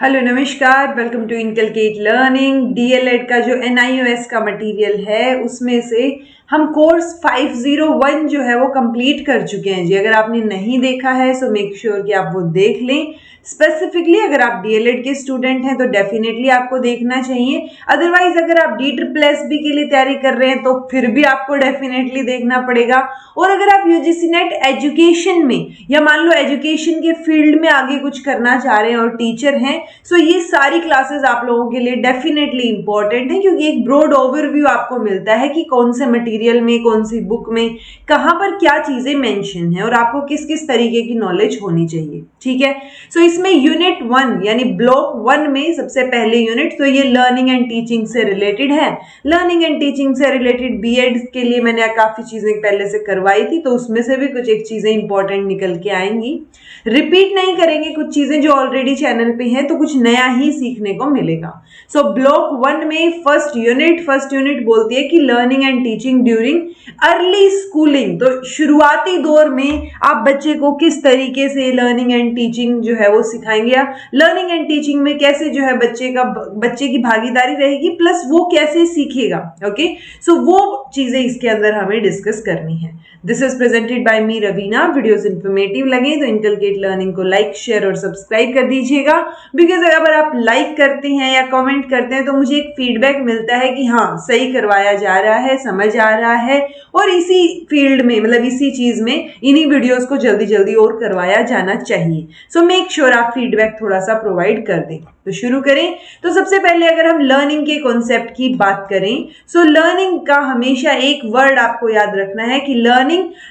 Hello नमस्कार, welcome to inculcate learning. DElEd का जो एनआईओएस का मटेरियल है उसमें से हम कोर्स 501 जो है वो कंप्लीट कर चुके हैं जी। अगर आपने नहीं देखा है सो मेक श्योर कि आप वो देख लें। स्पेसिफिकली अगर आप डीएलएड के स्टूडेंट हैं तो डेफिनेटली आपको देखना चाहिए। अदरवाइज अगर आप DSSB के लिए तैयारी कर रहे हैं तो फिर भी आपको डेफिनेटली देखना पड़ेगा। और अगर आप यूजीसी नेट एजुकेशन में या मान लो एजुकेशन के फील्ड में आगे कुछ करना चाह रहे हैं और टीचर हैं, सो ये सारी क्लासेस आप लोगों के लिए डेफिनेटली इंपॉर्टेंट है, क्योंकि एक ब्रॉड ओवरव्यू आपको मिलता है कि कौन से मटेरियल में, कौन सी बुक में, कहां पर क्या चीजें मेंशन है और आपको किस किस तरीके की नॉलेज होनी चाहिए। ठीक है, सो इसमें यूनिट 1 यानी ब्लॉक 1 में सबसे पहले यूनिट तो ये लर्निंग एंड टीचिंग से रिलेटेड है। लर्निंग एंड टीचिंग से रिलेटेड बीएड के लिए मैंने काफी चीजें पहले से करवाई थी, तो उसमें से भी कुछ एक चीजें इंपॉर्टेंट निकल के आएंगी। रिपीट नहीं करेंगे कुछ चीजें जो ऑलरेडी चैनल पे है, तो कुछ नया ही सीखने को मिलेगा। सो ब्लॉक 1 में फर्स्ट यूनिट बोलती है कि learning and teaching during early schooling. तो शुरुआती दौर में आप बच्चे को किस तरीके से लर्निंग एंड टीचिंग जो है वो सिखाएंगे, या लर्निंग एंड टीचिंग में कैसे जो है बच्चे की भागीदारी रहेगी, प्लस वो कैसे सीखेगा। ओके, सो वो चीजें इसके अंदर हमें डिस्कस करनी है। This is presented by me Raveena. Videos informative लगे तो इनकलकेट लर्निंग को लाइक, शेयर और सब्सक्राइब कर दीजिएगा, बिकॉज अगर आप लाइक करते हैं या कमेंट करते हैं तो मुझे एक फीडबैक मिलता है कि हाँ सही करवाया जा रहा है, समझ आ रहा है, और इसी फील्ड में मतलब इसी चीज में इन्हीं वीडियोस को जल्दी जल्दी और करवाया जाना चाहिए। सो मेक श्योर आप फीडबैक थोड़ा सा प्रोवाइड कर दें। तो शुरू करें। तो सबसे पहले अगर हम लर्निंग के कॉन्सेप्ट की बात करें, सो लर्निंग का हमेशा एक वर्ड आपको याद रखना है कि लर्निंग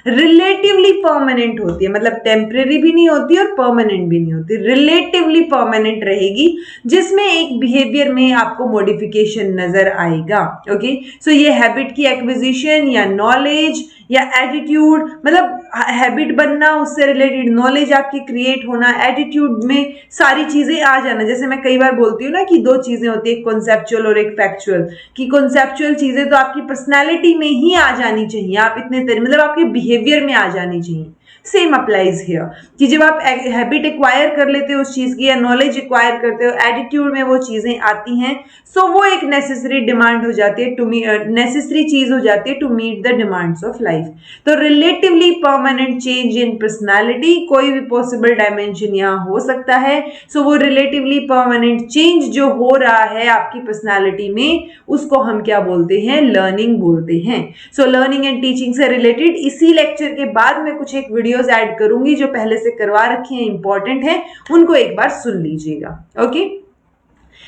रिलेटिवली परमानेंट होती है, मतलब टेम्परेरी भी नहीं होती और परमानेंट भी नहीं होती, रिलेटिवली परमानेंट रहेगी, जिसमें एक बिहेवियर में आपको मॉडिफिकेशन नजर आएगा। ओके, सो ये हैबिट की एक्विजिशन या नॉलेज या एटीट्यूड, मतलब हैबिट बनना, उससे रिलेटेड नॉलेज आपकी क्रिएट होना, एटीट्यूड में सारी चीजें आ जाना। जैसे मैं कई बार बोलती हूँ ना कि दो चीजें होती है, एक कॉन्सेप्चुअल और एक फैक्चुअल, कि कॉन्सेप्चुअल चीजें तो आपकी पर्सनैलिटी में ही आ जानी चाहिए, आप इतने मतलब आपके बिहेवियर में आ जानी चाहिए। सेम अप्लाइज हियर कि जब आप हैबिट एक्वायर कर लेते हो उस चीज की या नॉलेज एक्वायर करते हो, एटीट्यूड में वो चीजें आती हैं, सो वो एक नेसेसरी डिमांड हो जाती है, टू नेसेसरी चीज हो जाती है to meet the demands of life. तो relatively permanent change in personality, कोई भी पॉसिबल डायमेंशन यहाँ हो सकता है। सो वो रिलेटिवली परमानेंट चेंज जो हो रहा है आपकी पर्सनालिटी में, उसको हम क्या बोलते हैं? लर्निंग बोलते हैं। सो लर्निंग एंड टीचिंग से रिलेटेड इसी लेक्चर के बाद में कुछ एक वीडियोस ऐड करूंगी जो पहले से करवा रखी हैं, इंपॉर्टेंट है, उनको एक बार सुन लीजिएगा। ओके,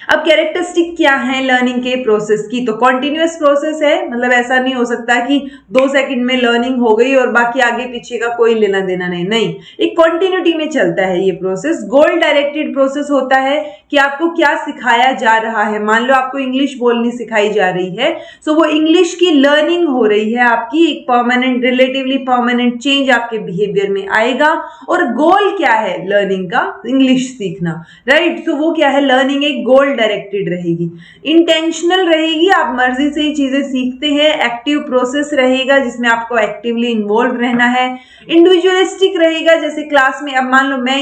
अब कैरेक्टरिस्टिक क्या है लर्निंग के प्रोसेस की? तो कॉन्टिन्यूअस प्रोसेस है, मतलब ऐसा नहीं हो सकता कि 2 सेकंड में लर्निंग हो गई और बाकी आगे पीछे का कोई लेना देना नहीं, एक कॉन्टिन्यूटी में चलता है ये प्रोसेस। गोल डायरेक्टेड प्रोसेस होता है कि आपको क्या सिखाया जा रहा है। मान लो आपको इंग्लिश बोलनी सिखाई जा रही है, सो वो इंग्लिश की लर्निंग हो रही है आपकी, एक परमानेंट, रिलेटिवली परमानेंट चेंज आपके बिहेवियर में आएगा। और गोल क्या है लर्निंग का? इंग्लिश सीखना, राइट। सो वो क्या है? लर्निंग एक गोल डायरेक्टेड रहेगी, इंटेंशनल रहेगी, आप मर्जी से ही चीजें सीखते हैं, एक्टिव प्रोसेस रहेगा जिसमें आपको एक्टिवली इन्वॉल्व रहना है, इंडिविजुअलिस्टिक रहेगा। जैसे क्लास में अब मान लो मैं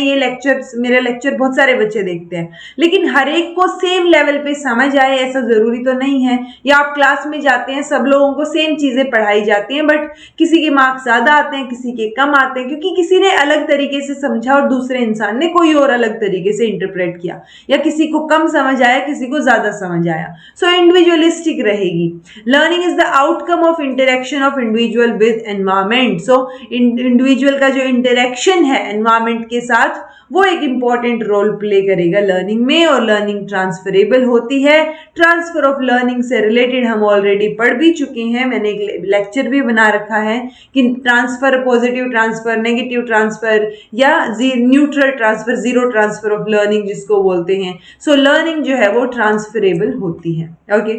मेरे लेक्चर बहुत सारे बच्चे देखते हैं, लेकिन हर एक को सेम लेवल पे समझ आए ऐसा जरूरी तो नहीं है। या आप क्लास में जाते हैं, सब लोगों को सेम चीजें पढ़ाई जाती हैं, बट किसी के मार्क्स ज्यादा आते हैं, किसी के कम आते हैं, क्योंकि किसी ने अलग तरीके से समझा और दूसरे इंसान ने कोई और अलग तरीके से इंटरप्रेट किया, या किसी को कम समझ आया, किसी को ज्यादा समझ आया। सो इंडिविजुअलिस्टिक रहेगी। Learning is the outcome of interaction of individual with environment. So individual का जो इंटरेक्शन है एनवायरमेंट के साथ, वो एक इंपॉर्टेंट रोल प्ले करेगा लर्निंग में। और लर्निंग ट्रांसफरेबल होती है। ट्रांसफर ऑफ लर्निंग से रिलेटेड हम ऑलरेडी पढ़ भी चुके हैं, मैंने एक लेक्चर भी बना रखा है कि transfer, positive transfer, negative transfer या neutral transfer, zero transfer of learning जिसको बोलते हैं। सो लर्निंग जो है वो ट्रांसफरेबल होती है। ओके,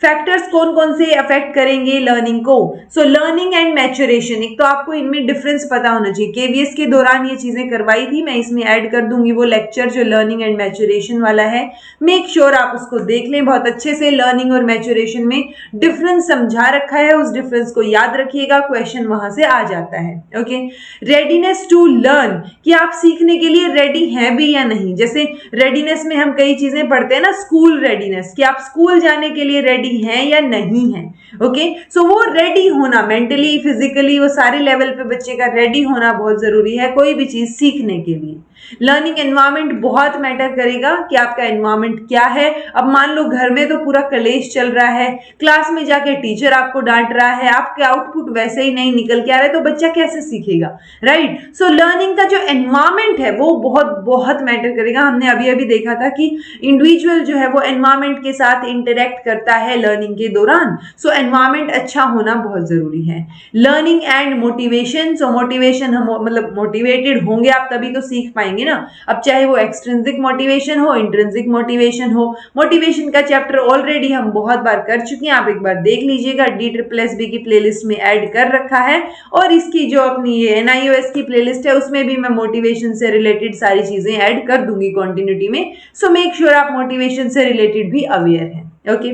फैक्टर्स कौन कौन से अफेक्ट करेंगे लर्निंग को? सो लर्निंग एंड मैच्योरेशन, एक तो आपको इनमें डिफरेंस पता होना चाहिए। केवीएस के दौरान ये चीजें करवाई थी, मैं इसमें ऐड कर दूंगी वो लेक्चर जो लर्निंग एंड मैच्योरेशन वाला है। मेक श्योर आप उसको देख लें बहुत अच्छे से। लर्निंग और मैच्योरेशन में डिफरेंस समझा रखा है, उस डिफरेंस को याद रखिएगा, क्वेश्चन वहां से आ जाता है। ओके, रेडीनेस टू लर्न, कि आप सीखने के लिए रेडी हैं भी या नहीं। जैसे रेडीनेस में हम कई चीजें पढ़ते हैं ना, स्कूल रेडीनेस, कि आप स्कूल जाने के लिए रेडी हैं या नहीं हैं। ओके, सो वो रेडी होना मेंटली, फिजिकली, वो सारे लेवल पे बच्चे का रेडी होना बहुत जरूरी है कोई भी चीज सीखने के लिए। लर्निंग एनवायरनमेंट बहुत मैटर करेगा कि आपका एनवायरनमेंट क्या है। अब मान लो घर में तो पूरा कलेश चल रहा है, क्लास में जाके टीचर आपको डांट रहा है, आपके आउटपुट वैसे ही नहीं निकल के आ रहा है, तो बच्चा कैसे सीखेगा, राइट। सो लर्निंग का जो एनवायरनमेंट है वो बहुत बहुत मैटर करेगा। हमने अभी अभी देखा था कि इंडिविजुअल जो है वो एनवायरनमेंट के साथ इंटरेक्ट करता है लर्निंग के दौरान। सो एनवायरनमेंट अच्छा होना बहुत जरूरी है। Learning and motivation, so motivation, हम मतलब मोटिवेटेड होंगे आप तभी तो सीख पाएंगे ना। अब चाहे वो एक्सट्रिंसिक मोटिवेशन हो, इंट्रिंसिक मोटिवेशन हो। मोटिवेशन का चैप्टर ऑलरेडी हम बहुत बार कर चुके हैं, आप एक बार देख लीजिएगा, DSSB की प्लेलिस्ट में ऐड कर रखा है। और इसकी जो अपनी ये NIOS की प्लेलिस्ट है उसमें भी मैं मोटिवेशन से रिलेटेड सारी चीजें ऐड कर दूंगी कंटिन्यूटी में। सो मेक श्योर आप मोटिवेशन से रिलेटेड भी अवेयर हैं। ओके,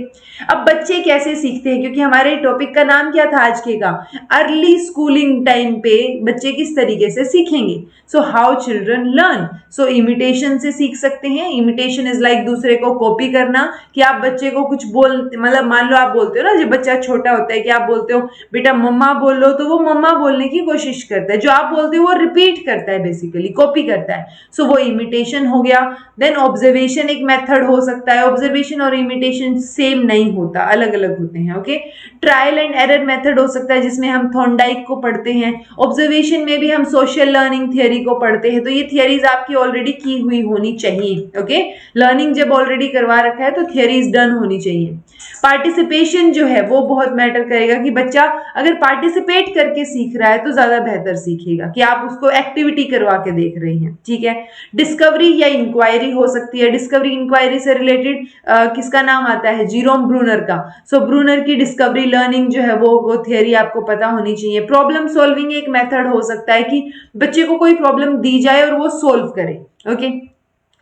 अब बच्चे कैसे सीखते हैं, क्योंकि हमारे टॉपिक का नाम क्या था आज के का, अर्ली स्कूलिंग टाइम पे बच्चे किस तरीके से सीखेंगे। So how children learn, so imitation से सीख सकते हैं। इमिटेशन इज लाइक दूसरे को कॉपी करना, कि आप बच्चे को कुछ बोल, मतलब मान लो आप बोलते हो ना, जब बच्चा छोटा होता है कि आप बोलते हो बेटा मम्मा बोल लो, तो वो मम्मा बोलने की कोशिश करता है, जो आप बोलते हो वो रिपीट करता है, बेसिकली कॉपी करता है। सो वो इमिटेशन हो गया। देन ऑब्जर्वेशन एक मेथड हो सकता है। ऑब्जर्वेशन और इमिटेशन सेम नहीं होता, अलग अलग होते हैं। Okay, trial and error method हो सकता है जिसमें हम थॉर्नडाइक को पढ़ते हैं। ऑब्जर्वेशन में भी हम सोशल लर्निंग थियरी को पढ़ते हैं, तो ये थियरीज आपकी ऑलरेडी की हुई होनी चाहिए। ओके, लर्निंग जब ऑलरेडी करवा रखा है तो थियरीज डन होनी चाहिए। पार्टिसिपेशन जो है वो बहुत मैटर करेगा, कि बच्चा अगर पार्टिसिपेट करके सीख रहा है तो ज्यादा बेहतर सीखेगा, कि आप उसको एक्टिविटी करवा के देख रही हैं। ठीक है, डिस्कवरी या इंक्वायरी हो सकती है। डिस्कवरी इंक्वायरी से रिलेटेड किसका नाम आता है, जीरोम ब्रूनर का। सो ब्रूनर की डिस्कवरी लर्निंग जो है वो थियरी आपको पता होनी चाहिए। प्रॉब्लम सॉल्विंग एक मेथड हो सकता है कि बच्चे को कोई प्रॉब्लम दी जाए और वो सोल्व करे। ओके,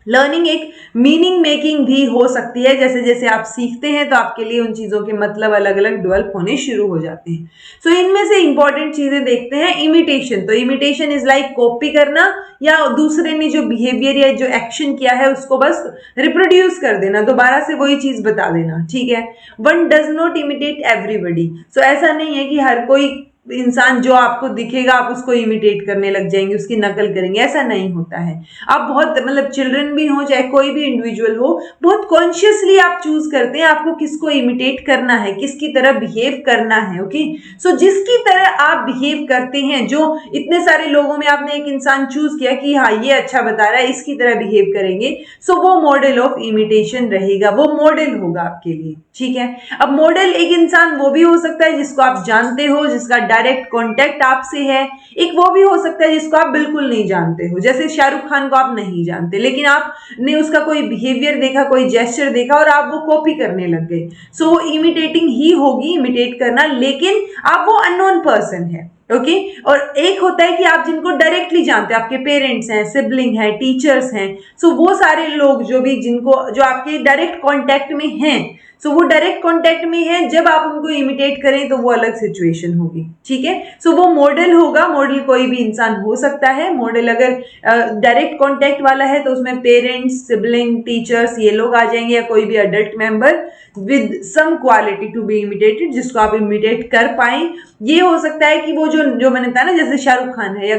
लर्निंग एक मीनिंग मेकिंग भी हो सकती है, जैसे जैसे आप सीखते हैं तो आपके लिए उन चीजों के मतलब अलग अलग डेवलप होने शुरू हो जाते हैं। सो इनमें से इंपॉर्टेंट चीजें देखते हैं। इमिटेशन, तो इमिटेशन इज लाइक कॉपी करना, या दूसरे ने जो बिहेवियर या जो एक्शन किया है उसको बस रिप्रोड्यूस कर देना, दोबारा से वही चीज बता देना। ठीक है, one does not imitate everybody, so ऐसा नहीं है कि हर कोई इंसान जो आपको दिखेगा आप उसको इमिटेट करने लग जाएंगे, उसकी नकल करेंगे, ऐसा नहीं होता है। आप बहुत मतलब चिल्ड्रन भी हो चाहे कोई भी इंडिविजुअल हो, बहुत कॉन्शियसली आप चूज करते हैं आपको किसको इमिटेट करना है, किसकी तरह बिहेव करना है। ओके, सो जिसकी तरह आप बिहेव करते हैं, जो इतने सारे लोगों में आपने एक इंसान चूज किया कि हाँ ये अच्छा बता रहा है, इसकी तरह बिहेव करेंगे, सो वो मॉडल ऑफ इमिटेशन रहेगा, वो मॉडल होगा आपके लिए। ठीक है, अब मॉडल एक इंसान वो भी हो सकता है जिसको आप जानते हो, जिसका डायरेक्ट कांटेक्ट आपसे है। एक वो भी हो सकता है जिसको आप बिल्कुल नहीं जानते हो, जैसे शाहरुख खान को आप नहीं जानते लेकिन आपने उसका कोई बिहेवियर देखा, कोई जेस्चर देखा और आप वो कॉपी करने लग गए। सो वो इमिटेटिंग ही होगी, इमिटेट करना, लेकिन आप वो अननोन पर्सन है। ओके, और एक होता है कि आप जिनको डायरेक्टली जानते हैं, आपके पेरेंट्स हैं, सिबलिंग हैं, टीचर्स हैं। सो वो सारे लोग जो भी जो आपके डायरेक्ट कांटेक्ट में हैं, सो वो डायरेक्ट कांटेक्ट में है, जब आप उनको इमिटेट करें तो वो अलग सिचुएशन होगी। ठीक है, सो वो मॉडल होगा। मॉडल कोई भी इंसान हो सकता है। मॉडल अगर डायरेक्ट कांटेक्ट वाला है तो उसमें पेरेंट्स, सिबलिंग, टीचर्स ये लोग आ जाएंगे, या कोई भी adult member with some quality to be imitated, जिसको आप इमिटेट कर पाए। ये हो सकता है कि वो जो मैंने बताया ना, जैसे शाहरुख खान है, या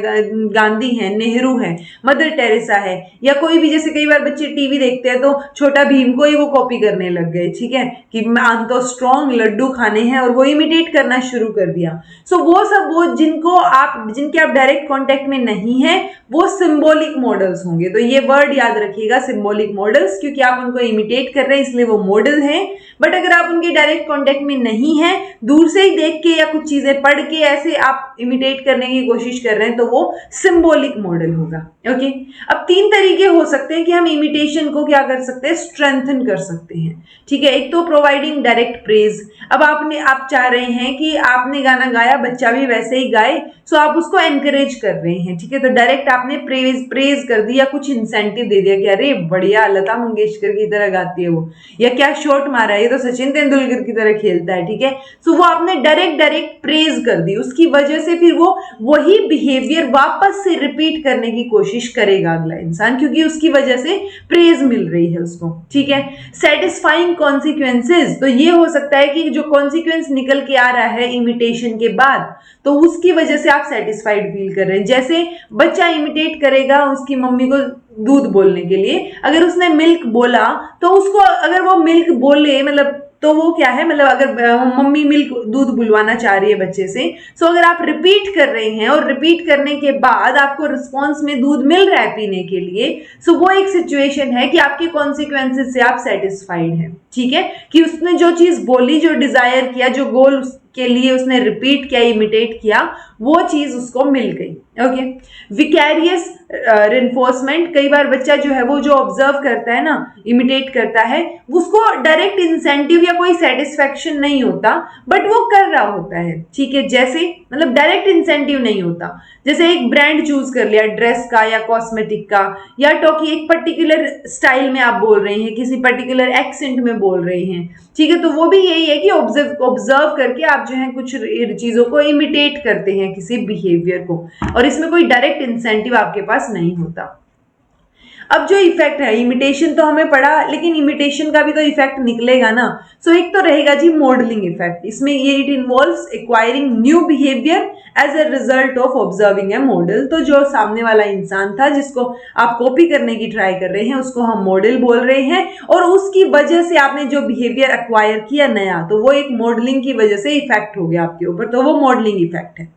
गांधी है, नेहरू है, मदर टेरेसा है, या कोई भी, जैसे कई बार बच्चे टीवी देखते हैं तो छोटा भीम को ही वो कॉपी करने लग गए। ठीक है, कि मैं तो स्ट्रॉन्ग लड्डू खाने हैं, और वो इमिटेट करना शुरू कर दिया। सो वो सब वो जिनके आप डायरेक्ट कांटेक्ट में नहीं है, वो सिंबॉलिक मॉडल्स होंगे। तो ये वर्ड याद रखिएगा, सिंबॉलिक मॉडल्स, क्योंकि आप उनको इमिटेट कर रहे हैं इसलिए वो मॉडल हैं। बट अगर आप उनके डायरेक्ट कांटेक्ट में नहीं है, दूर से ही देख के या कुछ चीजें पढ़ के ऐसे आप इमिटेट करने की कोशिश कर रहे हैं, तो वो सिंबॉलिक मॉडल होगा। ओके, अब 3 तरीके हो सकते हैं कि हम इमिटेशन को क्या कर सकते हैं, स्ट्रेंथन कर सकते हैं। ठीक है, एक तो प्रोवाइडिंग डायरेक्ट प्रेज। अब आप चाह रहे हैं कि आपने गाना गाया, बच्चा भी वैसे ही गाए, सो आप उसको एनकरेज कर रहे हैं। ठीक है, तो डायरेक्ट आपने प्रेज कर दिया, कुछ इंसेंटिव दे दिया कि अरे बढ़िया, लता मंगेशकर की तरह गाती है वो, या क्या शॉट मारा है, ये तो सचिन तेंदुलकर की तरह खेलता है, ठीक है। सो वो आपने डायरेक्ट प्रेज कर दी, उसकी वजह से फिर वो वही बिहेवियर वापस से रिपीट करने की कोशिश करेगा अगला इंसान, क्योंकि उसकी वजह से प्रेज मिल रही है उसको, ठीक है। सेटिस्फाइंग कॉन्सिक्वेंसेज, तो ये हो सकता है कि जो कॉन्सिक्वेंस निकल के आ रहा है इमिटेशन के बाद, तो उसकी वजह से आप सेटिस्फाइड फील कर रहे हैं। जैसे बच्चा इमिटेट करेगा उसकी मम्मी को दूध बोलने के लिए, अगर उसने मिल्क बोला तो उसको, अगर वो मिल्क बोले मतलब, तो वो क्या है, मतलब अगर मम्मी मिल्क दूध बुलवाना चाह रही है बच्चे से, सो अगर आप रिपीट कर रहे हैं और रिपीट करने के बाद आपको रिस्पॉन्स में दूध मिल रहा है पीने के लिए, सो वो एक सिचुएशन है कि आपके कॉन्सिक्वेंसेस से आप सेटिस्फाइड हैं, ठीक है, कि उसने जो चीज बोली, जो डिजायर किया, जो गोल के लिए उसने रिपीट किया, इमिटेट किया, वो चीज उसको मिल गई। ओके। विकैरियस रिइंफोर्समेंट, कई बार बच्चा जो है वो जो ऑब्जर्व करता है ना, इमिटेट करता है, उसको डायरेक्ट इंसेंटिव या कोई सेटिस्फेक्शन नहीं होता, बट वो कर रहा होता है, ठीक है। जैसे मतलब डायरेक्ट इंसेंटिव नहीं होता, जैसे एक ब्रांड चूज कर लिया ड्रेस का या कॉस्मेटिक का, या टॉकी एक पर्टिकुलर स्टाइल में आप बोल रहे हैं, किसी पर्टिकुलर एक्सेंट में बोल रहे हैं, ठीक है, तो वो भी यही है कि ऑब्जर्व करके आप जो है कुछ चीजों को इमिटेट करते हैं, किसी बिहेवियर को, और इसमें कोई डायरेक्ट इंसेंटिव आपके पास नहीं होता। अब जो इफेक्ट है, इमिटेशन तो हमें पढ़ा, लेकिन इमिटेशन का भी तो इफेक्ट निकलेगा ना। सो एक तो रहेगा जी मॉडलिंग इफेक्ट, इसमें ये it involves acquiring new behaviour as a result of observing a model. तो जो सामने वाला इंसान था जिसको आप कॉपी करने की ट्राई कर रहे हैं, उसको हम मॉडल बोल रहे हैं, और उसकी वजह से आपने जो बिहेवियर एक्वायर किया नया, तो वो एक मॉडलिंग की वजह से इफेक्ट हो गया आपके ऊपर, तो वो मॉडलिंग इफेक्ट है।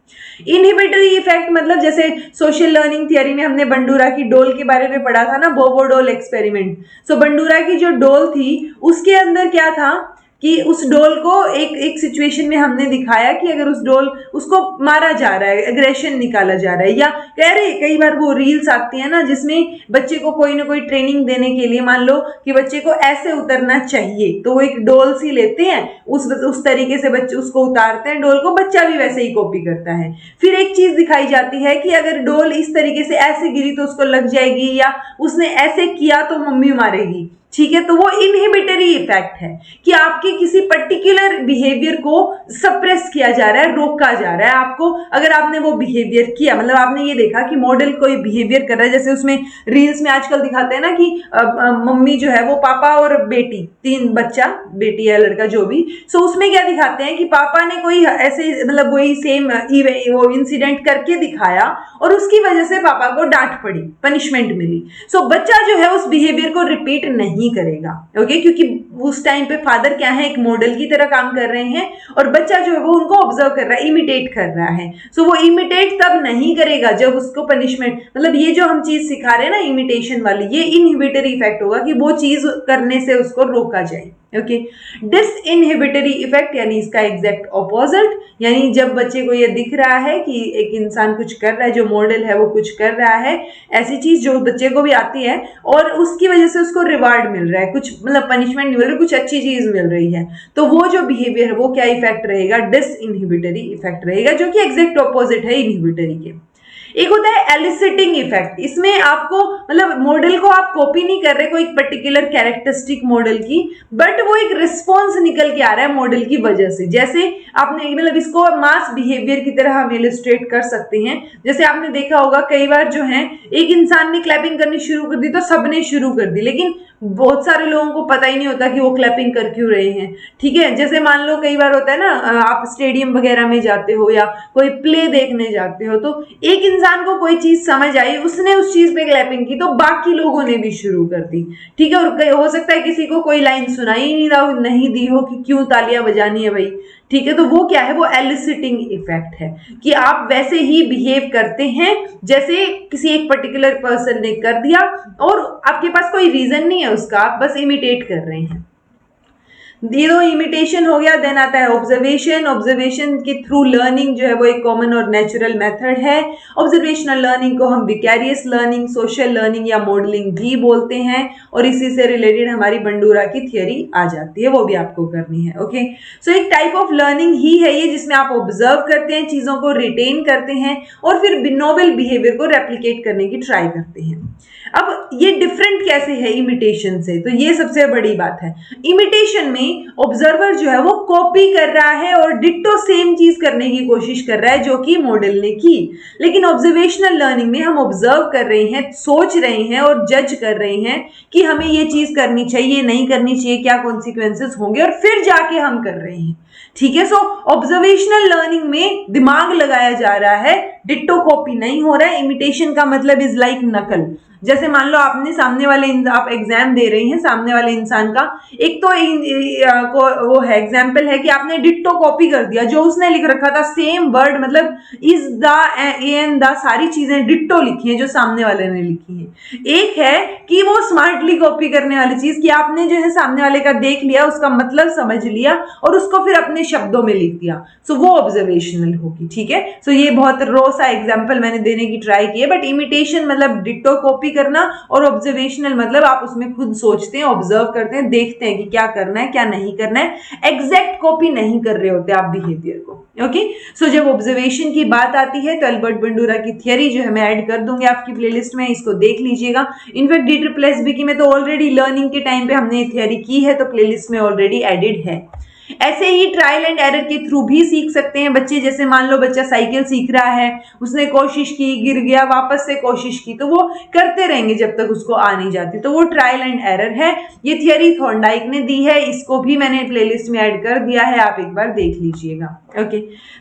इनहिबिटरी इफेक्ट मतलब जैसे सोशल लर्निंग थियरी में हमने बंडूरा की डोल के बारे में पढ़ा था ना, बोबो डोल एक्सपेरिमेंट। सो बंडूरा की जो डोल थी उसके अंदर क्या था कि उस डोल को एक सिचुएशन में हमने दिखाया कि अगर उस डोल, उसको मारा जा रहा है, एग्रेशन निकाला जा रहा है, या कह रहे कई बार वो रील्स आती है ना जिसमें बच्चे को कोई ना कोई ट्रेनिंग देने के लिए, मान लो कि बच्चे को ऐसे उतरना चाहिए, तो वो एक डोल सी लेते हैं, उस तरीके से बच्चे उसको उतारते हैं डोल को, बच्चा भी वैसे ही कॉपी करता है। फिर एक चीज दिखाई जाती है कि अगर डोल इस तरीके से ऐसे गिरी तो उसको लग जाएगी, या उसने ऐसे किया तो मम्मी मारेगी, ठीक है। तो वो इनहिबिटरी इफेक्ट है कि आपके किसी पर्टिकुलर बिहेवियर को सप्रेस किया जा रहा है, रोका जा रहा है आपको। अगर आपने वो बिहेवियर किया, मतलब आपने ये देखा कि मॉडल कोई बिहेवियर कर रहा है, जैसे उसमें रील्स में आजकल दिखाते हैं ना कि मम्मी जो है वो पापा और बेटी, तीन बच्चा, बेटी या लड़का जो भी, सो उसमें क्या दिखाते हैं कि पापा ने कोई ऐसे मतलब वही सेम वो इंसिडेंट करके दिखाया, और उसकी वजह से पापा को डांट पड़ी, पनिशमेंट मिली। सो बच्चा जो है उस बिहेवियर को रिपीट नहीं करेगा, ओके, क्योंकि उस टाइम पे फादर क्या है, एक मॉडल की तरह काम कर रहे हैं, और बच्चा जो है वो उनको ऑब्जर्व कर रहा है, इमिटेट कर रहा है। सो वो इमिटेट तब नहीं करेगा जब उसको पनिशमेंट, मतलब ये जो हम चीज सिखा रहे हैं ना इमिटेशन वाली, ये इनहिबिटरी इफेक्ट होगा कि वो चीज करने से उसको रोका जाए। ओके। डिसइनहिबिटरी इफेक्ट यानी इसका एग्जैक्ट ऑपोजिट, यानी जब बच्चे को ये दिख रहा है कि एक इंसान कुछ कर रहा है, जो मॉडल है वो कुछ कर रहा है, ऐसी चीज जो बच्चे को भी आती है, और उसकी वजह से उसको रिवार्ड मिल रहा है, कुछ मतलब पनिशमेंट नहीं मिल रही, कुछ अच्छी चीज मिल रही है, तो वो जो बिहेवियर है वो क्या इफेक्ट रहेगा, डिसइनहिबिटरी इफेक्ट रहेगा, जो कि एग्जैक्ट ऑपोजिट है इनहिबिटरी के। एक होता है एलिसिटिंग इफेक्ट, इसमें आपको मतलब मॉडल को आप कॉपी नहीं कर रहे कोई पर्टिकुलर कैरेक्टरिस्टिक मॉडल की, बट वो एक रिस्पॉन्स निकल के आ रहा है मॉडल की वजह से। जैसे आपने मतलब इसको मास बिहेवियर की तरह हम इलस्ट्रेट कर सकते हैं। जैसे आपने देखा होगा कई बार जो है एक इंसान ने क्लैपिंग करनी शुरू कर दी तो सबने शुरू कर दी, लेकिन बहुत सारे लोगों को पता ही नहीं होता कि वो क्लैपिंग कर क्यों रहे हैं, ठीक है। जैसे मान लो कई बार होता है ना, आप स्टेडियम वगैरह में जाते हो या कोई प्ले देखने जाते हो, तो एक इंसान को कोई चीज समझ आई, उसने उस चीज पे क्लैपिंग की तो बाकी लोगों ने भी शुरू कर दी, ठीक है। और हो सकता है किसी को कोई लाइन सुनाई नहीं दी हो कि क्यों तालियां बजानी है भाई, ठीक है। तो वो क्या है, वो एलिसिटिंग इफेक्ट है कि आप वैसे ही बिहेव करते हैं जैसे किसी एक पर्टिकुलर पर्सन ने कर दिया, और आपके पास कोई रीजन नहीं है उसका, आप बस इमिटेट कर रहे हैं। ये तो इमिटेशन हो गया। देन आता है ऑब्जर्वेशन। ऑब्जर्वेशन के थ्रू लर्निंग जो है वो एक कॉमन और नेचुरल मेथड है। ऑब्जर्वेशनल लर्निंग को हम विकैरियस लर्निंग, सोशल लर्निंग या मॉडलिंग भी बोलते हैं, और इसी से रिलेटेड हमारी बंडूरा की थियरी आ जाती है, वो भी आपको करनी है। ओके, सो एक टाइप ऑफ लर्निंग ही है ये जिसमें आप ऑब्जर्व करते हैं, चीजों को रिटेन करते हैं और फिर नोवेल बिहेवियर को रेप्लिकेट करने की ट्राई करते हैं। अब ये डिफरेंट कैसे है इमिटेशन से, तो ये सबसे बड़ी बात है। इमिटेशन में ऑब्जर्वर जो है वो कॉपी कर रहा है और डिट्टो सेम चीज करने की कोशिश कर रहा है जो कि मॉडल ने की। लेकिन ऑब्जर्वेशनल लर्निंग में हम ऑब्जर्व कर रहे हैं, सोच रहे हैं और जज कर रहे हैं कि हमें ये चीज करनी चाहिए, नहीं करनी चाहिए, क्या कॉन्सिक्वेंसेस होंगे, और फिर जाके हम कर रहे हैं। ठीक है, सो ऑब्जर्वेशनल लर्निंग में दिमाग लगाया जा रहा है, डिट्टो कॉपी नहीं हो रहा है। इमिटेशन का मतलब इज लाइक नकल। जैसे मान लो आपने सामने वाले आप एग्जाम दे रही हैं, सामने वाले इंसान का एक तो वो है एग्जाम्पल है कि आपने डिट्टो कॉपी कर दिया, जो उसने लिख रखा था सेम वर्ड, मतलब इज द एन द सारी चीजें डिट्टो लिखी हैं जो सामने वाले ने लिखी हैं। एक है कि वो स्मार्टली कॉपी करने वाली चीज कि आपने जो है सामने वाले का देख लिया, उसका मतलब समझ लिया और उसको फिर अपने शब्दों में लिख दिया, सो वो ऑब्जर्वेशनल होगी। ठीक है, सो ये बहुत रो सा एग्जाम्पल मैंने देने की ट्राई की है, बट इमिटेशन मतलब डिट्टो कॉपी करना, और ऑब्जर्वेशनल मतलब आप उसमें खुद सोचते हैं, ऑब्जर्व करते हैं, देखते हैं कि क्या करना है क्या नहीं करना है, एग्जैक्ट कॉपी नहीं कर रहे होते आप बिहेवियर को। ओके, सो जब ऑब्जर्वेशन की बात आती है तो अल्बर्ट बंडूरा की थियरी जो है मैं ऐड कर दूंगी आपकी प्लेलिस्ट में, इसको देख लीजिएगा। इनफैक्ट DSSB में तो ऑलरेडी लर्निंग के टाइम पे हमने ये थियरी की है, तो प्लेलिस्ट में ऑलरेडी एडिड है। ऐसे ही ट्रायल एंड एरर के थ्रू भी सीख सकते हैं बच्चे। जैसे मान लो बच्चा साइकिल सीख रहा है, उसने कोशिश की, गिर गया, वापस से कोशिश की, तो वो करते रहेंगे जब तक उसको आ नहीं जाती, तो वो ट्रायल एंड एरर है। ये थियरी थॉर्नडाइक ने दी है, इसको भी मैंने प्लेलिस्ट में ऐड कर दिया है, आप एक बार देख लीजिएगा। ओके,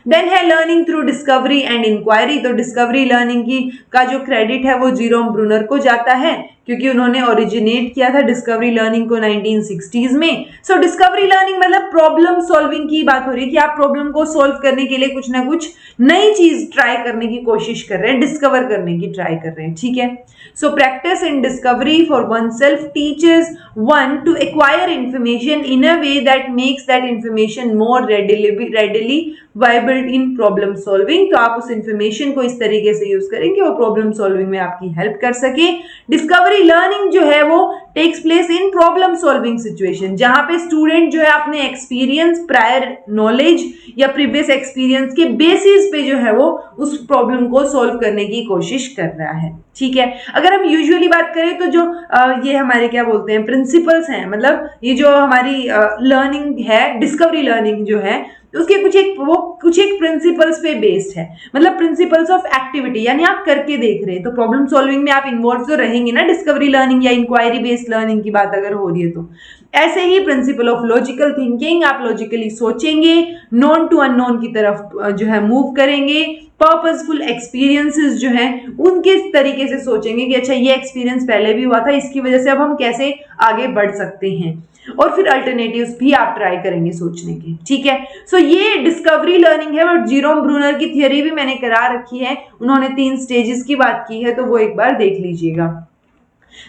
देन है learning through discovery and inquiry. तो डिस्कवरी लर्निंग की का जो क्रेडिट है वो जेरोम ब्रूनर को जाता है, क्योंकि उन्होंने ओरिजिनेट किया था डिस्कवरी लर्निंग को 1960s में। सो डिस्कवरी लर्निंग मतलब प्रॉब्लम सॉल्विंग की बात हो रही है कि आप प्रॉब्लम को सॉल्व करने के लिए कुछ ना कुछ नई चीज ट्राई करने की कोशिश कर रहे हैं, डिस्कवर करने की ट्राई कर रहे हैं। ठीक है, so practice in discovery for one self teachers one two acquire information in a way that makes that information more readily viable in problem solving. तो आप उस इंफॉर्मेशन को इस तरीके से यूज करें कि वो प्रॉब्लम सॉल्विंग में आपकी हेल्प कर सके। डिस्कवरी लर्निंग जो है वो takes place in problem solving situation, जहां पे स्टूडेंट जो है अपने एक्सपीरियंस, प्रायर नॉलेज या प्रीवियस एक्सपीरियंस के बेसिस पे जो है वो उस प्रॉब्लम को सॉल्व करने की कोशिश कर रहा है। ठीक है, अगर हम यूजुअली बात करें तो जो ये हमारे क्या बोलते हैं प्रिंसिपल्स हैं, मतलब ये जो हमारी लर्निंग है, डिस्कवरी लर्निंग जो है उसके कुछ एक प्रिंसिपल्स पे बेस्ड है, मतलब प्रिंसिपल्स ऑफ एक्टिविटी, यानी आप करके देख रहे हैं, तो प्रॉब्लम सॉल्विंग में आप इन्वॉल्व तो रहेंगे ना। डिस्कवरी लर्निंग या इंक्वायरी बेस्ड लर्निंग की बात अगर हो रही है तो ऐसे ही प्रिंसिपल ऑफ लॉजिकल थिंकिंग, आप लॉजिकली सोचेंगे, नॉन टू अननोन की तरफ जो है मूव करेंगे, पर्पसफुल एक्सपीरियंसेस जो हैं उनके तरीके से सोचेंगे कि अच्छा ये एक्सपीरियंस पहले भी हुआ था, इसकी वजह से अब हम कैसे आगे बढ़ सकते हैं, और फिर अल्टरनेटिव्स भी आप ट्राई करेंगे सोचने के। ठीक है, सो ये डिस्कवरी लर्निंग है, बट जेरोम ब्रूनर की थियरी भी मैंने करा रखी है, उन्होंने 3 स्टेजेस की बात की है, तो वो एक बार देख लीजिएगा।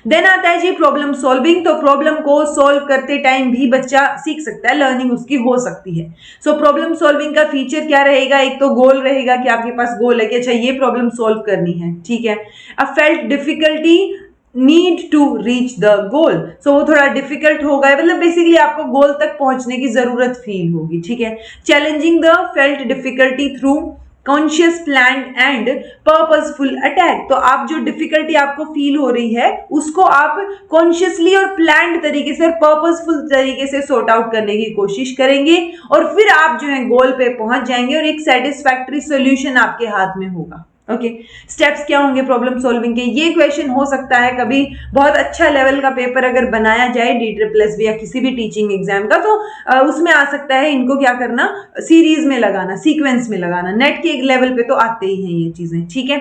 देन आता है जी प्रॉब्लम सॉल्विंग। तो प्रॉब्लम को सॉल्व करते टाइम भी बच्चा सीख सकता है, लर्निंग उसकी हो सकती है। सो प्रॉब्लम सॉल्विंग का फीचर क्या रहेगा, एक तो गोल रहेगा कि आपके पास गोल है कि अच्छा ये प्रॉब्लम सॉल्व करनी है। ठीक है, a felt difficulty need to reach the goal. So वो थोड़ा डिफिकल्ट होगा, मतलब बेसिकली आपको गोल तक पहुंचने की जरूरत फील होगी। ठीक है, challenging the felt difficulty through conscious plan and purposeful attack. तो आप जो डिफिकल्टी आपको फील हो रही है उसको आप कॉन्शियसली और प्लान्ड तरीके से और पर्पसफुल तरीके से सॉर्ट आउट करने की कोशिश करेंगे, और फिर आप जो है गोल पे पहुंच जाएंगे और एक सेटिस्फैक्टरी सोल्यूशन आपके हाथ में होगा। ओके, स्टेप्स क्या होंगे प्रॉब्लम सॉल्विंग के, ये क्वेश्चन हो सकता है कभी बहुत अच्छा लेवल का पेपर अगर बनाया जाए DSSB या किसी भी टीचिंग एग्जाम का, तो उसमें आ सकता है इनको क्या करना, सीरीज में लगाना, सीक्वेंस में लगाना। नेट के एक लेवल पे तो आते ही हैं ये चीजें। ठीक है,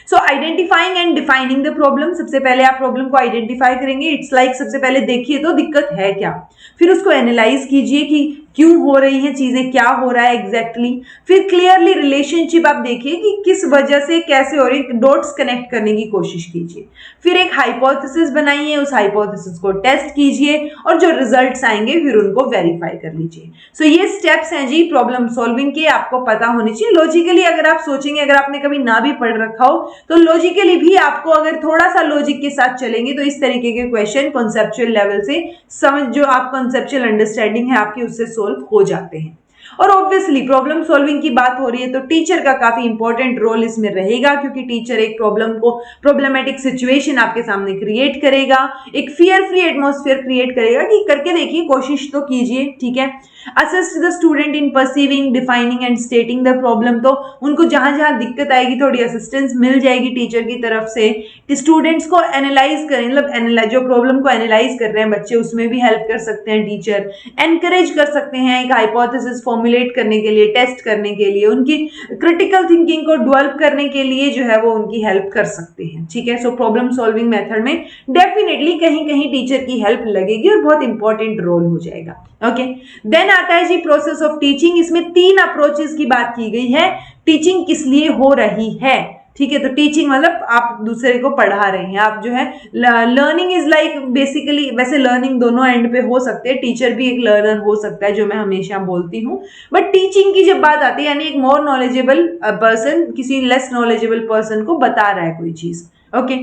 so identifying and defining the problem. सबसे पहले आप प्रॉब्लम को आइडेंटिफाई करेंगे, इट्स लाइक सबसे पहले देखिए तो दिक्कत है क्या, फिर उसको एनालाइज कीजिए कि क्यों हो रही हैं चीजें, क्या हो रहा है एग्जैक्टली। फिर क्लियरली रिलेशनशिप आप देखिए कि किस वजह से कैसे हो रही है, डॉट्स कनेक्ट करने की कोशिश कीजिए। फिर एक हाइपोथेसिस बनाइए, उस हाइपोथेसिस को टेस्ट कीजिए और जो रिजल्ट्स आएंगे फिर उनको वेरीफाई कर लीजिए। सो ये स्टेप्स हैं जी प्रॉब्लम सॉल्विंग के, आपको पता होनी चाहिए। लॉजिकली अगर आप सोचेंगे, अगर आपने कभी ना भी पढ़ रखा हो तो लॉजिकली भी आपको अगर थोड़ा सा लॉजिक के साथ चलेंगे तो इस तरीके के क्वेश्चन कॉन्सेप्चुअल लेवल से समझ, जो आप कॉन्सेप्चुअल अंडरस्टैंडिंग है आपकी, उससे सोल्व हो जाते हैं। और ऑब्वियसली प्रॉब्लम सॉल्विंग की बात हो रही है तो टीचर का काफी इंपॉर्टेंट रोल इसमें रहेगा, क्योंकि टीचर एक प्रॉब्लमेटिक सिचुएशन आपके सामने क्रिएट करेगा, एक फियर फ्री एटमॉस्फेयर क्रिएट करेगा कि करके देखिए, कोशिश तो कीजिए, ठीक है। Assist the student in perceiving, defining and stating the problem, तो उनको जहां जहां दिक्कत आएगी थोड़ी असिस्टेंस मिल जाएगी टीचर की तरफ से। स्टूडेंट्स को एनालाइज करें, मतलब जो प्रॉब्लम को एनालाइज कर रहे हैं बच्चे, उसमें भी हेल्प कर सकते हैं टीचर। एनकरेज कर सकते हैं एक हाइपोथेसिस फॉर्मुलेट करने के लिए, टेस्ट करने के लिए, उनकी क्रिटिकल थिंकिंग को डेवलप करने के लिए जो है वो उनकी हेल्प कर सकते हैं, ठीक है। सो प्रॉब्लम सॉल्विंग मेथड में डेफिनेटली कहीं कहीं टीचर की हेल्प लगेगी और बहुत इंपॉर्टेंट रोल हो जाएगा। ओके, देन आता है जी प्रोसेस ऑफ टीचिंग। इसमें 3 अप्रोचेस की बात की गई है, टीचिंग किस लिए हो रही है, ठीक है। तो टीचिंग मतलब आप दूसरे को पढ़ा रहे हैं, आप जो है लर्निंग इज लाइक बेसिकली, वैसे लर्निंग दोनों एंड पे हो सकते हैं, टीचर भी एक लर्नर हो सकता है, जो मैं हमेशा बोलती हूँ। बट टीचिंग की जब बात आती है, यानी एक मोर नॉलेजेबल पर्सन किसी लेस नॉलेजेबल पर्सन को बता रहा है कोई चीज। ओके,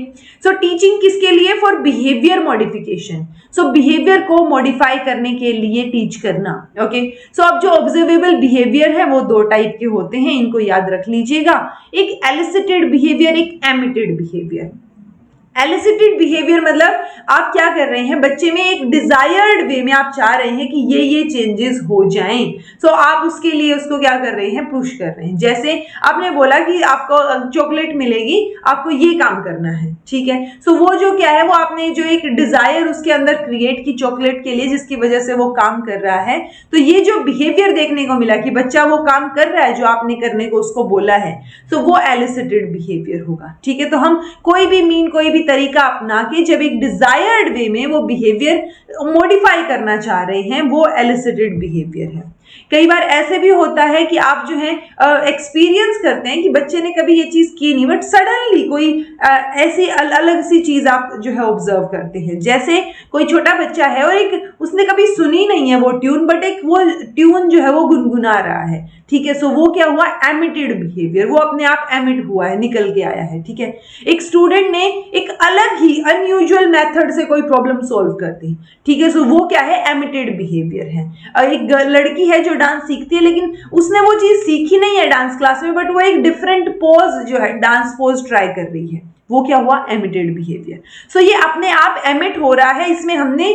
सो टीचिंग किसके लिए? For behaviour modification. So behaviour को मॉडिफाई करने के लिए टीच करना। ओके, सो अब जो ऑब्जर्वेबल बिहेवियर है वो 2 टाइप के होते हैं, इनको याद रख लीजिएगा। एक एलिसिटेड बिहेवियर, एक एमिटेड बिहेवियर। एलिसिटेड बिहेवियर मतलब आप क्या कर रहे हैं, बच्चे में एक डिजायर्ड वे में आप चाह रहे हैं कि ये चेंजेस हो जाएं, तो आप उसके लिए उसको क्या कर रहे हैं, पुश कर रहे हैं। जैसे आपने बोला कि आपको चॉकलेट मिलेगी, आपको ये काम करना है, ठीक है। सो वो जो क्या है, वो आपने जो एक डिजायर उसके अंदर क्रिएट की चॉकलेट के लिए, जिसकी वजह से वो काम कर रहा है। तो ये जो बिहेवियर देखने को मिला कि बच्चा वो काम कर रहा है जो आपने करने को उसको बोला है, तो वो एलिसिटेड बिहेवियर होगा, ठीक है। तो हम कोई भी तरीका अपना के जब एक डिजायर्ड वे में वो बिहेवियर मॉडिफाई करना चाह रहे हैं, वो एलिसिटेड बिहेवियर है। कई बार ऐसे भी होता है कि आप जो है एक्सपीरियंस करते हैं कि बच्चे ने कभी ये चीज की नहीं, बट सडनली कोई ऐसी अलग सी चीज आप जो है ऑब्जर्व करते हैं। जैसे कोई छोटा बच्चा है और एक उसने कभी सुनी नहीं है वो ट्यून, बट एक वो ट्यून जो है वो गुनगुना रहा है, ठीक है। सो वो क्या हुआ, एमिटेड बिहेवियर, वो अपने आप एमिट हुआ है, निकल के आया है, ठीक है। एक स्टूडेंट ने एक अलग ही अनयूजुअल मेथड से कोई प्रॉब्लम सॉल्व कर दी, ठीक है। सो वो क्या है, एमिटेड बिहेवियर है। एक लड़की है जो डांस सीखती है, लेकिन उसने वो चीज सीखी नहीं है डांस क्लास में, बट वो एक डिफरेंट पोज जो है, डांस पोज ट्राई कर रही है, वो क्या हुआ, एमिटेड बिहेवियर। सो ये अपने आप एमिट हो रहा है, इसमें हमने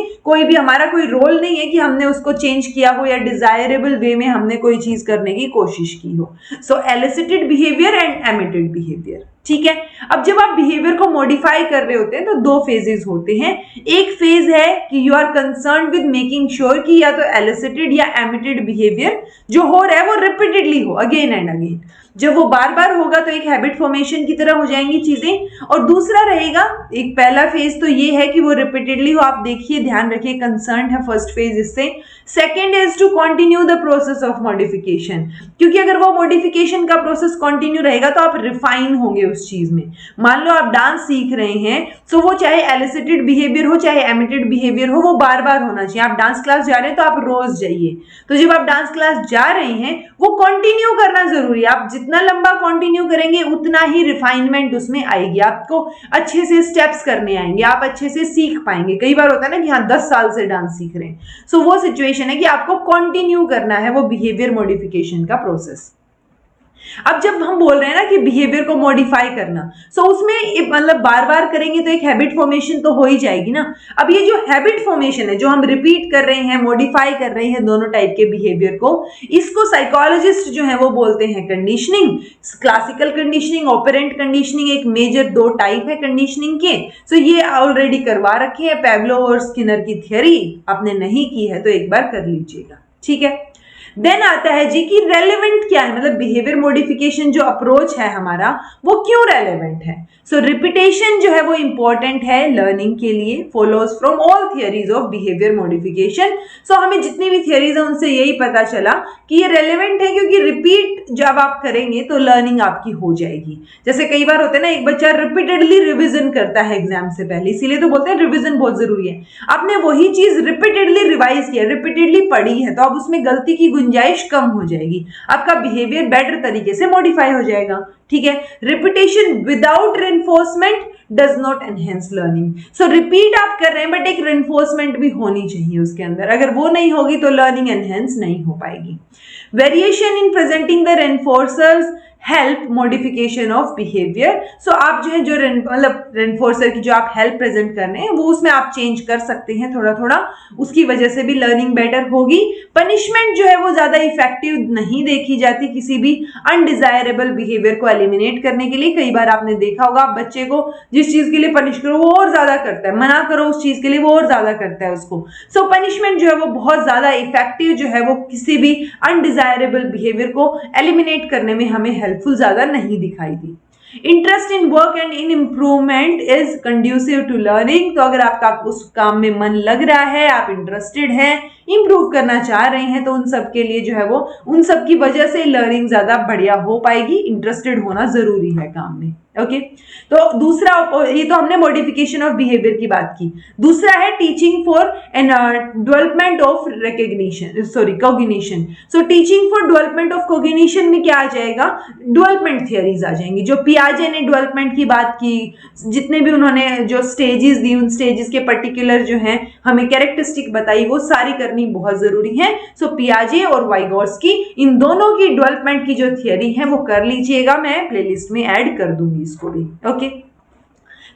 हमारा कोई रोल नहीं है कि हमने उसको चेंज किया हो या डिजायरेबल वे में हमने कोई चीज करने की कोशिश की हो। सो एलिसिटेड बिहेवियर एंड एमिटेड बिहेवियर, ठीक है। अब जब आप बिहेवियर को मॉडिफाई कर रहे होते हैं तो 2 फेजेस होते हैं। एक फेज है कि you are concern with making sure कि या तो एलिसिटेड या एमिटेड बिहेवियर जो हो रहा है वो रिपीटेडली हो, अगेन एंड अगेन। जब वो बार बार होगा तो एक हैबिट फॉर्मेशन की तरह हो जाएंगी चीजें। और दूसरा रहेगा, एक पहला फेज तो ये है कि वो रिपीटेडली हो, आप देखिए, ध्यान रखिए, कंसर्न है फर्स्ट फेज इससे। Second is to continue the process of modification, क्योंकि अगर वो मॉडिफिकेशन का प्रोसेस कंटिन्यू रहेगा तो आप रिफाइन होंगे उस चीज में। मान लो आप डांस सीख रहे हैं, तो वो चाहे एलिसिटेड बिहेवियर हो चाहे एमिटेड बिहेवियर हो, वो बार बार होना चाहिए। आप डांस क्लास जा रहे हैं तो आप रोज जाइए, तो जब आप डांस क्लास जा रहे हैं वो कंटिन्यू करना जरूरी है। आप जितना लंबा कंटिन्यू करेंगे उतना ही रिफाइनमेंट उसमें आएगी, आपको अच्छे से स्टेप्स करने आएंगे, आप अच्छे से सीख पाएंगे। कई बार होता है ना कि हाँ 10 साल से डांस सीख रहे हैं, सो वो सिचुएशन है कि आपको कंटिन्यू करना है वो बिहेवियर मॉडिफिकेशन का प्रोसेस। अब जब हम बोल रहे हैं ना कि बिहेवियर को मॉडिफाई करना, सो उसमें मतलब बार बार करेंगे तो एक हैबिट फॉर्मेशन तो हो ही जाएगी ना। अब ये जो हैबिट फॉर्मेशन है, जो हम रिपीट कर रहे हैं, मॉडिफाई कर रहे हैं दोनों टाइप के बिहेवियर को, इसको साइकोलॉजिस्ट जो है वो बोलते हैं conditioning. Classical conditioning, operant conditioning, एक मेजर 2 टाइप है कंडीशनिंग के। सो ये ऑलरेडी करवा रखे हैं, पेवलोव और स्किनर की थियरी आपने नहीं की है तो एक बार कर लीजिएगा, ठीक है। देन आता है जी कि रेलेवेंट क्या है, मतलब बिहेवियर मॉडिफिकेशन जो अप्रोच है हमारा वो क्यों रेलेवेंट है। सो रिपीटेशन जो है वो इंपॉर्टेंट है लर्निंग के लिए, follows from all theories of behaviour modification. So हमें जितनी भी थियरीज है उनसे यही पता चला कि ये रेलेवेंट है, क्योंकि रिपीट जब आप करेंगे तो लर्निंग आपकी हो जाएगी। जैसे कई बार होता है ना, एक बच्चा रिपीटेडली रिविजन करता है एग्जाम से पहले, इसीलिए तो बोलते हैं रिविजन बहुत जरूरी है। आपने वही चीज रिपीटेडली रिवाइज किया, रिपीटेडली पढ़ी है, तो अब उसमें गलती की गुंजाइश कम हो जाएगी, आपका बिहेवियर बेटर तरीके से मॉडिफाई हो जाएगा। ठीक है, repetition without reinforcement does not enhance learning. So repeat आप कर रहे हैं बट एक रेनफोर्समेंट भी होनी चाहिए उसके अंदर, अगर वो नहीं होगी तो लर्निंग एनहेंस नहीं हो पाएगी। Variation in presenting the reinforcers help modification of behaviour. So आप जो है जो मतलब रेनफोर्सर की जो आप हेल्प प्रेजेंट कर रहे हैं वो उसमें आप चेंज कर सकते हैं थोड़ा थोड़ा, उसकी वजह से भी लर्निंग बेटर होगी। पनिशमेंट जो है वो ज्यादा इफेक्टिव नहीं देखी जाती किसी भी अनडिजायरेबल बिहेवियर को एलिमिनेट करने के लिए। कई बार आपने देखा होगा, आप बच्चे को जिस चीज के लिए पनिश करो वो और ज्यादा करता है, मना करो उस चीज के लिए वो और ज्यादा करता है उसको। सो पनिशमेंट जो है वो बहुत ज्यादा इफेक्टिव जो है वो किसी भी अनडिजायरेबल बिहेवियर को एलिमिनेट करने में हमें हेल्पफुल ज्यादा नहीं दिखाई दी। Interest in work and in improvement is conducive to learning. तो अगर आपका उस काम में मन लग रहा है, आप इंटरेस्टेड हैं, इंप्रूव करना चाह रहे हैं, तो उन सब के लिए जो है वो उन सब की वजह से लर्निंग ज्यादा बढ़िया हो पाएगी। इंटरेस्टेड होना जरूरी है काम में। ओके तो दूसरा, ये तो हमने मॉडिफिकेशन ऑफ बिहेवियर की बात की। दूसरा है teaching for development of cognition. So teaching for development of cognition में क्या आ जाएगा, डेवलपमेंट थियरीज आ जाएंगी। जो पियाजे ने डेवलपमेंट की बात की, जितने भी उन्होंने जो स्टेजेस दी, उन स्टेजेस के पर्टिकुलर जो है हमें कैरेक्टरिस्टिक बताई, वो सारी करनी बहुत जरूरी है। सो पियाजे और वाइगोर्स्की, इन दोनों की डेवलपमेंट की जो थियरी है वो कर लीजिएगा, मैं प्लेलिस्ट में ऐड कर दूंगी इसको भी। ओके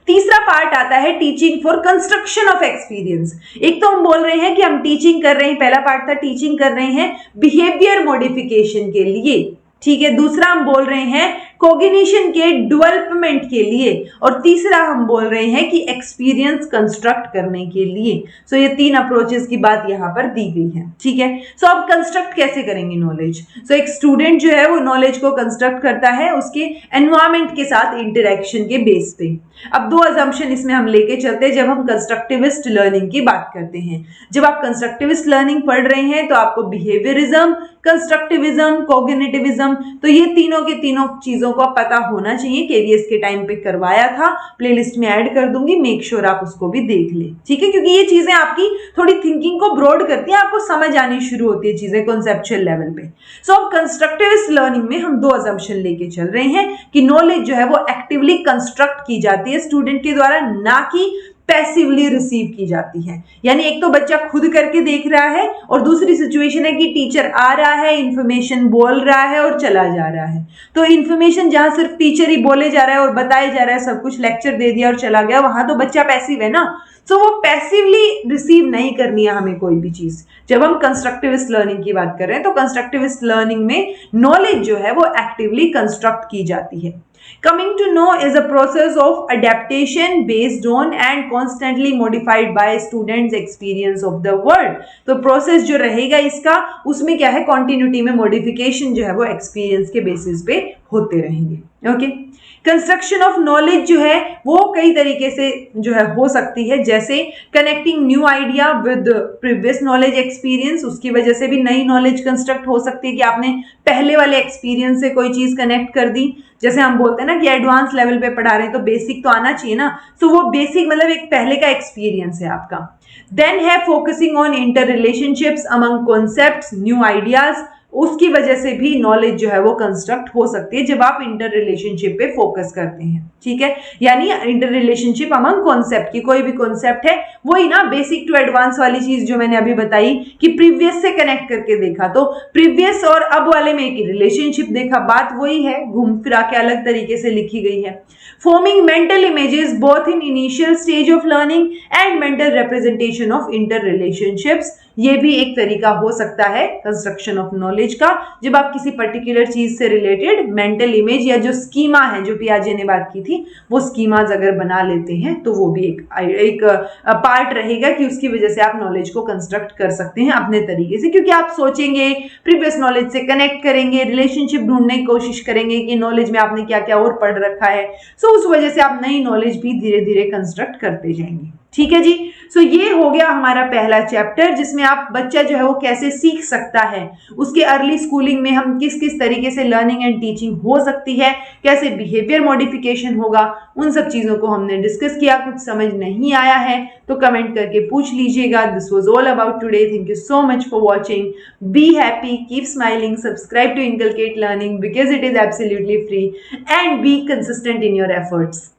तीसरा पार्ट आता है teaching for construction of experience. एक तो हम बोल रहे हैं कि हम टीचिंग कर रहे हैं, पहला पार्ट था टीचिंग कर रहे हैं बिहेवियर मॉडिफिकेशन के लिए, ठीक है। दूसरा हम बोल रहे हैं कॉग्निशन के डेवलपमेंट के लिए, और तीसरा हम बोल रहे हैं कि एक्सपीरियंस कंस्ट्रक्ट करने के लिए। सो ये तीन अप्रोचेस की बात यहां पर दी गई है, ठीक है। सो अब कंस्ट्रक्ट कैसे करेंगे नॉलेज। सो एक स्टूडेंट जो है वो नॉलेज को कंस्ट्रक्ट करता है उसके एनवायरमेंट के साथ इंटरेक्शन के बेस पे। अब दो अजम्पशन इसमें हम लेके चलते हैं जब हम कंस्ट्रक्टिविस्ट लर्निंग की बात करते हैं। जब आप कंस्ट्रक्टिविस्ट लर्निंग पढ़ रहे हैं तो आपको बिहेवियरिज्म, कंस्ट्रक्टिविज्म, कॉग्निटिविज्म, तो ये तीनों के तीनों चीजों को पता होना चाहिए। केवीएस के टाइम पे करवाया था, प्लेलिस्ट में ऐड कर दूंगी, मेक श्योर आप उसको भी देख ले, ठीक है। क्योंकि ये चीजें आपकी थोड़ी थिंकिंग को ब्रॉड करती हैं, आपको समझ आनी शुरू होती है चीजें कॉन्सेप्चुअल लेवल पे। सो अब कंस्ट्रक्टिविस्ट लर्निंग में हम दो अजम्पशन लेके चल रहे हैं कि नॉलेज जो है वो एक्टिवली कंस्ट्रक्ट की जाती है स्टूडेंट के द्वारा, ना कि पैसिवली रिसीव की जाती है। यानी एक तो बच्चा खुद करके देख रहा है और दूसरी सिचुएशन है कि टीचर आ रहा है, इंफॉर्मेशन बोल रहा है और चला जा रहा है। तो इंफॉर्मेशन जहां सिर्फ टीचर ही बोले जा रहा है और बताया जा रहा है, सब कुछ लेक्चर दे दिया और चला गया, वहां तो बच्चा पैसिव है ना। सो वो पैसिवली रिसीव नहीं करनी है हमें कोई भी चीज। जब हम कंस्ट्रक्टिविस्ट लर्निंग की बात कर रहे हैं तो कंस्ट्रक्टिविस्ट लर्निंग में नॉलेज जो है वो एक्टिवली कंस्ट्रक्ट की जाती है। Coming to know is a process of adaptation based on and constantly modified by students' experience of the world। तो प्रोसेस जो रहेगा इसका, उसमें क्या है, कॉन्टिन्यूटी में मॉडिफिकेशन जो है वो एक्सपीरियंस के बेसिस पे होते रहेंगे। ओके कंस्ट्रक्शन ऑफ नॉलेज जो है वो कई तरीके से जो है हो सकती है, जैसे connecting new idea with previous knowledge experience, उसकी वजह से भी नई नॉलेज कंस्ट्रक्ट हो सकती है कि आपने पहले वाले एक्सपीरियंस से कोई चीज कनेक्ट कर दी। जैसे हम बोलते हैं ना कि एडवांस लेवल पे पढ़ा रहे हैं तो बेसिक तो आना चाहिए ना, सो वो बेसिक मतलब एक पहले का एक्सपीरियंस है आपका। देन है focusing on inter relationships among concepts, new ideas, उसकी वजह से भी नॉलेज जो है वो कंस्ट्रक्ट हो सकती है जब आप इंटर रिलेशनशिप पे फोकस करते हैं, ठीक है। यानी इंटर रिलेशनशिप अमंग कॉन्सेप्ट की, कोई भी कॉन्सेप्ट है वही ना बेसिक टू एडवांस वाली चीज जो मैंने अभी बताई कि प्रीवियस से कनेक्ट करके देखा, तो प्रीवियस और अब वाले में एक रिलेशनशिप देखा, बात वही है, घूम फिरा के अलग तरीके से लिखी गई है। Forming mental images both in initial stage of learning and mental representation of inter relationships, ये भी एक तरीका हो सकता है कंस्ट्रक्शन ऑफ नॉलेज का। जब आप किसी पर्टिकुलर चीज से रिलेटेड मेंटल इमेज या जो स्कीमा है, जो पियाजे ने बात की थी, वो स्कीमाज अगर बना लेते हैं तो वो भी एक पार्ट रहेगा कि उसकी वजह से आप नॉलेज को कंस्ट्रक्ट कर सकते हैं अपने तरीके से, क्योंकि आप सोचेंगे, प्रीवियस नॉलेज से कनेक्ट करेंगे, रिलेशनशिप ढूंढने की कोशिश करेंगे कि नॉलेज में आपने क्या क्या और पढ़ रखा है। सो उस वजह से आप नई नॉलेज भी धीरे धीरे कंस्ट्रक्ट करते जाएंगे। ठीक है जी। सो ये हो गया हमारा पहला चैप्टर, जिसमें आप बच्चा जो है वो कैसे सीख सकता है, उसके अर्ली स्कूलिंग में हम किस किस तरीके से लर्निंग एंड टीचिंग हो सकती है, कैसे बिहेवियर मॉडिफिकेशन होगा, उन सब चीजों को हमने डिस्कस किया। कुछ समझ नहीं आया है तो कमेंट करके पूछ लीजिएगा। This was all about today. Thank you so much for watching. Be happy, keep smiling, subscribe to inculcate learning because it is absolutely free, and be consistent in your efforts.